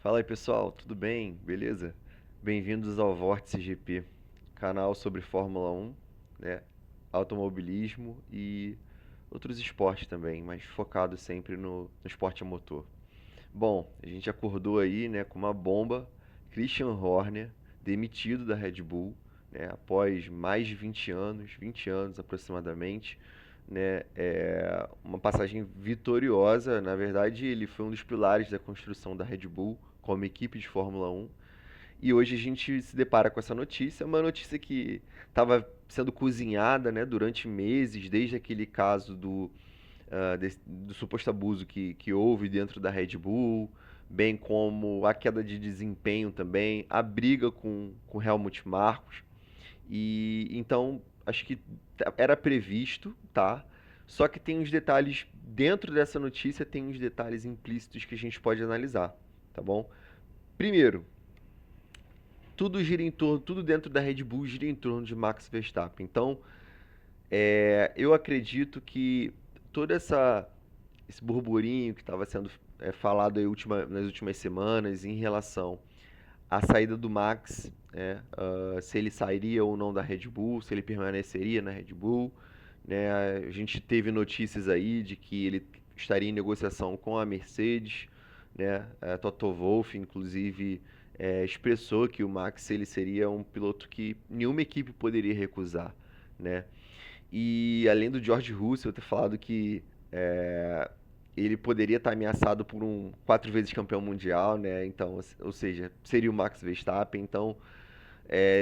Fala aí pessoal, tudo bem? Beleza? Bem-vindos ao Vórtice GP, canal sobre Fórmula 1, né? Automobilismo e outros esportes também, mas focado sempre no esporte a motor. Bom, a gente acordou aí, né, com uma bomba, Christian Horner demitido da Red Bull, né, após mais de 20 anos aproximadamente, né, uma passagem vitoriosa. Na verdade, ele foi um dos pilares da construção da Red Bull como equipe de Fórmula 1. E hoje a gente se depara com essa notícia, uma notícia que estava sendo cozinhada, né, durante meses, desde aquele caso do suposto abuso que houve dentro da Red Bull, bem como a queda de desempenho também, a briga com Helmut Marko. E então acho que era previsto, tá? Só que tem uns detalhes dentro dessa notícia, tem uns detalhes implícitos que a gente pode analisar, tá bom? Primeiro, tudo dentro da Red Bull gira em torno de Max Verstappen. Então, eu acredito que todo esse burburinho que estava sendo falado aí nas últimas semanas em relação à saída do Max, se ele sairia ou não da Red Bull, se ele permaneceria na Red Bull, né? A gente teve notícias aí de que ele estaria em negociação com a Mercedes, né? A Toto Wolff, inclusive, expressou que o Max ele seria um piloto que nenhuma equipe poderia recusar, né? E além do George Russell ter falado que ele poderia estar ameaçado por um 4 vezes campeão mundial, né? Então, ou seja, seria o Max Verstappen. Então,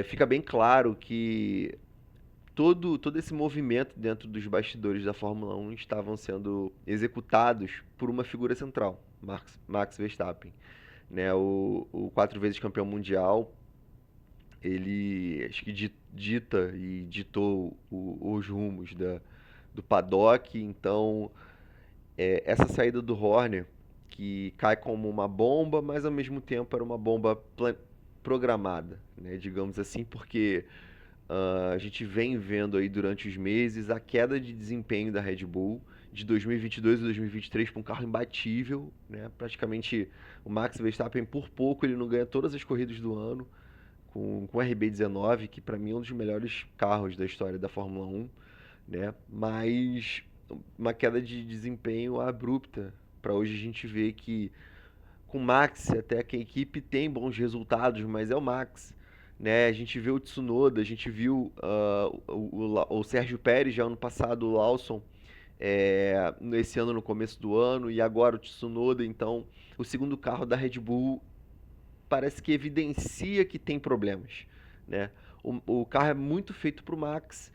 fica bem claro que todo esse movimento dentro dos bastidores da Fórmula 1 estavam sendo executados por uma figura central, Max Verstappen, né? O 4 vezes campeão mundial, ele acho que dita e ditou os rumos do paddock. Então, essa saída do Horner, que cai como uma bomba, mas ao mesmo tempo era uma bomba programada, né, digamos assim, porque a gente vem vendo aí durante os meses a queda de desempenho da Red Bull de 2022 e 2023 para um carro imbatível, né? Praticamente o Max Verstappen por pouco ele não ganha todas as corridas do ano com o RB19, que para mim é um dos melhores carros da história da Fórmula 1, né? Mas uma queda de desempenho abrupta. Para hoje a gente vê que com o Max até que a equipe tem bons resultados, mas é o Max. Né? A gente viu o Tsunoda, a gente viu o Sérgio Pérez já ano passado, o Lawson esse ano no começo do ano, e agora o Tsunoda. Então o segundo carro da Red Bull parece que evidencia que tem problemas, né? O carro é muito feito para o Max,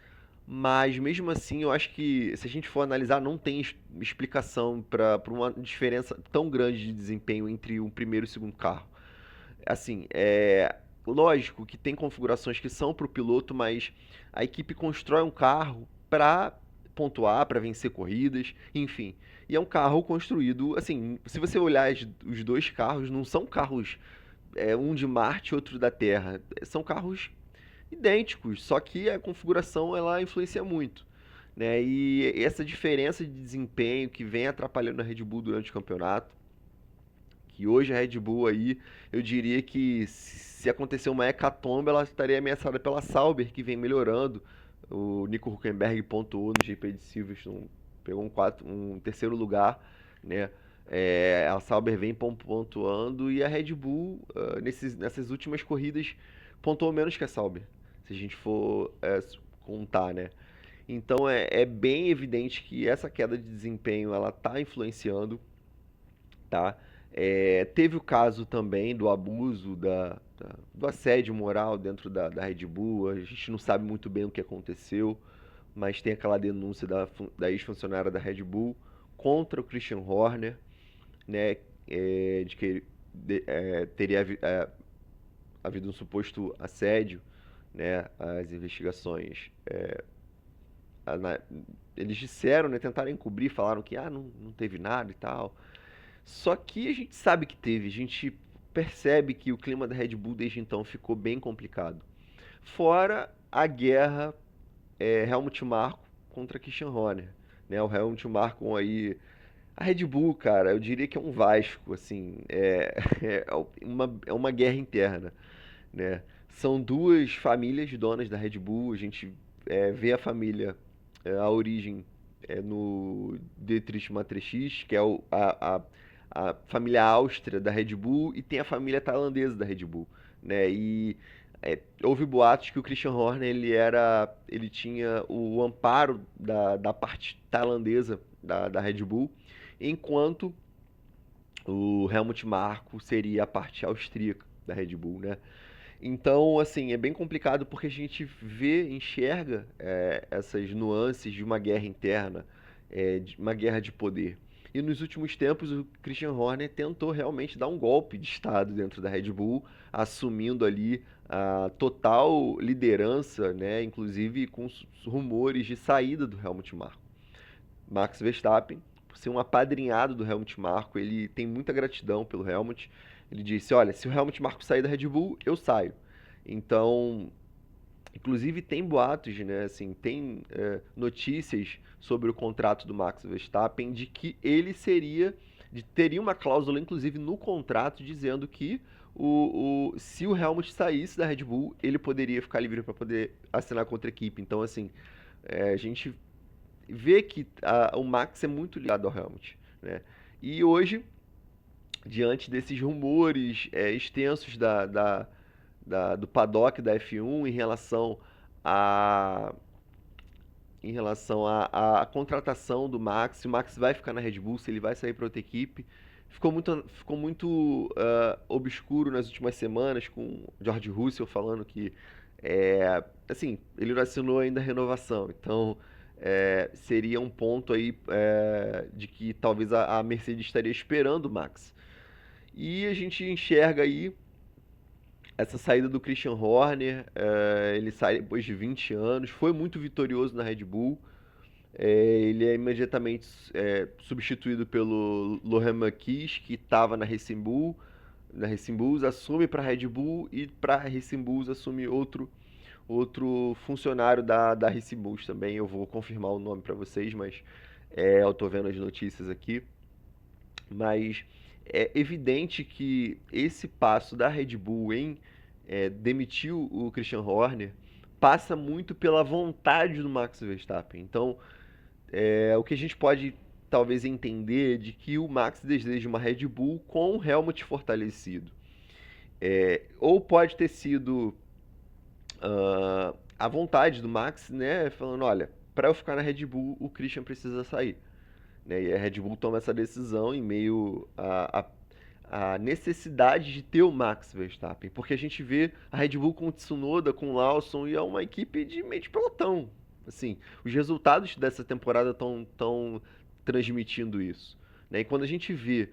mas mesmo assim eu acho que se a gente for analisar não tem explicação para uma diferença tão grande de desempenho entre o primeiro e o segundo carro. Assim, lógico que tem configurações que são para o piloto, mas a equipe constrói um carro para pontuar, para vencer corridas, enfim. E é um carro construído, assim, se você olhar os dois carros, não são carros um de Marte e outro da Terra. São carros idênticos, só que a configuração ela influencia muito. Né? E essa diferença de desempenho que vem atrapalhando a Red Bull durante o campeonato, que hoje a Red Bull aí, eu diria que se acontecer uma hecatombe, ela estaria ameaçada pela Sauber, que vem melhorando. O Nico Huckenberg pontuou no GP de Silverstone, pegou um terceiro lugar, né? A Sauber vem pontuando e a Red Bull, nessas últimas corridas, pontuou menos que a Sauber, se a gente for contar, né? Então é bem evidente que essa queda de desempenho ela está influenciando, tá? Teve o caso também do abuso do assédio moral dentro da Red Bull. A gente não sabe muito bem o que aconteceu, mas tem aquela denúncia da ex-funcionária da Red Bull contra o Christian Horner, né? De que teria havido um suposto assédio, né? As investigações, a- na- eles disseram, né? Tentaram encobrir, falaram que não teve nada e tal. Só que a gente sabe que teve, a gente percebe que o clima da Red Bull desde então ficou bem complicado. Fora a guerra Helmut Marko contra Christian Horner. Né? O Helmut Marko aí, A Red Bull, cara, eu diria que é um Vasco, assim, é uma guerra interna, né? São duas famílias donas da Red Bull, a gente vê a família, a origem no Dietrich Mateschitz, que é a família Áustria da Red Bull, e tem a família tailandesa da Red Bull, né? E houve boatos que o Christian Horner ele tinha o amparo da parte tailandesa da Red Bull, enquanto o Helmut Marko seria a parte austríaca da Red Bull, né? Então, assim, é bem complicado porque a gente enxerga essas nuances de uma guerra interna, de uma guerra de poder. E nos últimos tempos, o Christian Horner tentou realmente dar um golpe de Estado dentro da Red Bull, assumindo ali a total liderança, né, inclusive com rumores de saída do Helmut Marko. Max Verstappen, por ser um apadrinhado do Helmut Marko, ele tem muita gratidão pelo Helmut. Ele disse: Olha, se o Helmut Marko sair da Red Bull, eu saio. Então, inclusive tem boatos, né? Assim, tem notícias sobre o contrato do Max Verstappen de que teria uma cláusula, inclusive, no contrato dizendo que se o Helmut saísse da Red Bull, ele poderia ficar livre para poder assinar contra a equipe. Então, assim, a gente vê que o Max é muito ligado ao Helmut, né? E hoje, diante desses rumores extensos do paddock da F1 a, em relação à contratação do Max, se o Max vai ficar na Red Bull, se ele vai sair para outra equipe, ficou muito obscuro nas últimas semanas, com George Russell falando que assim, ele não assinou ainda a renovação, então seria um ponto aí de que talvez a Mercedes estaria esperando o Max. E a gente enxerga aí essa saída do Christian Horner, ele sai depois de 20 anos, foi muito vitorioso na Red Bull. Ele é imediatamente substituído pelo Lohan Marquez, que estava na Racing Bulls, assume para a Red Bull e para a Racing Bulls assume outro funcionário da Racing Bulls também. Eu vou confirmar o nome para vocês, mas eu estou vendo as notícias aqui. Mas é evidente que esse passo da Red Bull em demitir o Christian Horner passa muito pela vontade do Max Verstappen. Então, o que a gente pode talvez entender de que o Max deseja uma Red Bull com o Helmut fortalecido. Ou pode ter sido a vontade do Max, né, falando, olha, para eu ficar na Red Bull, o Christian precisa sair. Né? E a Red Bull toma essa decisão em meio à necessidade de ter o Max Verstappen, porque a gente vê a Red Bull com o Tsunoda, com o Lawson, e é uma equipe de meio de pelotão. Assim, os resultados dessa temporada estão transmitindo isso. Né? E quando a gente vê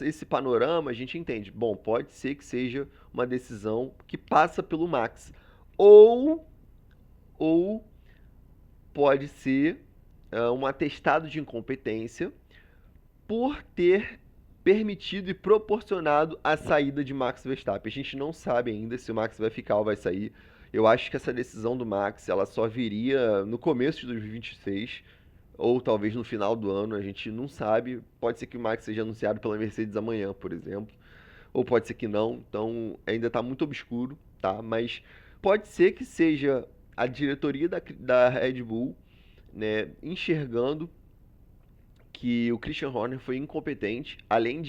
esse panorama, a gente entende, bom, pode ser que seja uma decisão que passa pelo Max. Ou, ou pode ser um atestado de incompetência por ter permitido e proporcionado a saída de Max Verstappen. A gente não sabe ainda se o Max vai ficar ou vai sair. Eu acho que essa decisão do Max ela só viria no começo de 2026 ou talvez no final do ano. A gente não sabe. Pode ser que o Max seja anunciado pela Mercedes amanhã, por exemplo, ou pode ser que não. Então ainda está muito obscuro, tá? Mas pode ser que seja a diretoria da Red Bull, né, enxergando que o Christian Horner foi incompetente, além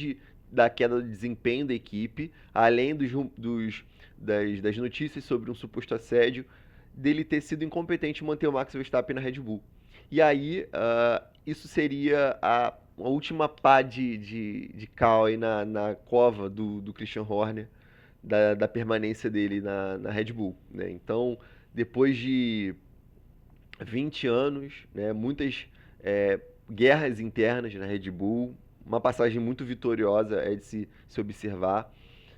da queda de desempenho da equipe, além das notícias sobre um suposto assédio, dele ter sido incompetente em manter o Max Verstappen na Red Bull. E aí, isso seria a última pá de cal aí na cova do Christian Horner, da permanência dele na Red Bull. Né? Então, depois de 20 anos, né, muitas guerras internas na Red Bull, uma passagem muito vitoriosa de se observar.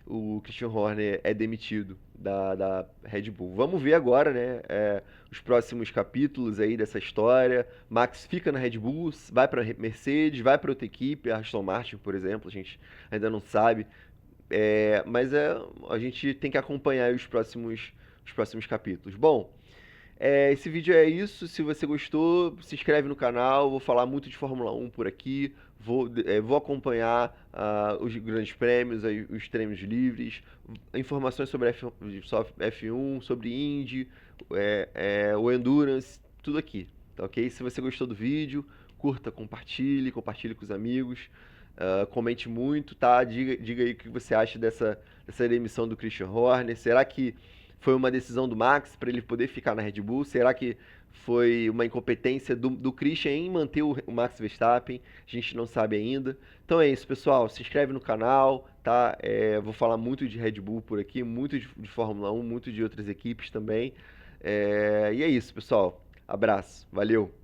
O Christian Horner é demitido da Red Bull. Vamos ver agora, né, os próximos capítulos aí dessa história. Max fica na Red Bull, vai para Mercedes, vai para outra equipe, a Aston Martin, por exemplo, a gente ainda não sabe. Mas a gente tem que acompanhar os próximos capítulos. Bom, Esse vídeo é isso. Se você gostou, se inscreve no canal. Vou falar muito de Fórmula 1 por aqui. Vou acompanhar os grandes prêmios, aí, os treinos livres, informações sobre F1, sobre Indy, o Endurance, tudo aqui, tá ok? Se você gostou do vídeo, curta, compartilhe com os amigos, comente muito, tá? Diga aí o que você acha dessa demissão do Christian Horner. Será que foi uma decisão do Max para ele poder ficar na Red Bull? Será que foi uma incompetência do Christian em manter o Max Verstappen? A gente não sabe ainda. Então é isso, pessoal. Se inscreve no canal, tá? Vou falar muito de Red Bull por aqui, muito de Fórmula 1, muito de outras equipes também. E é isso, pessoal. Abraço. Valeu.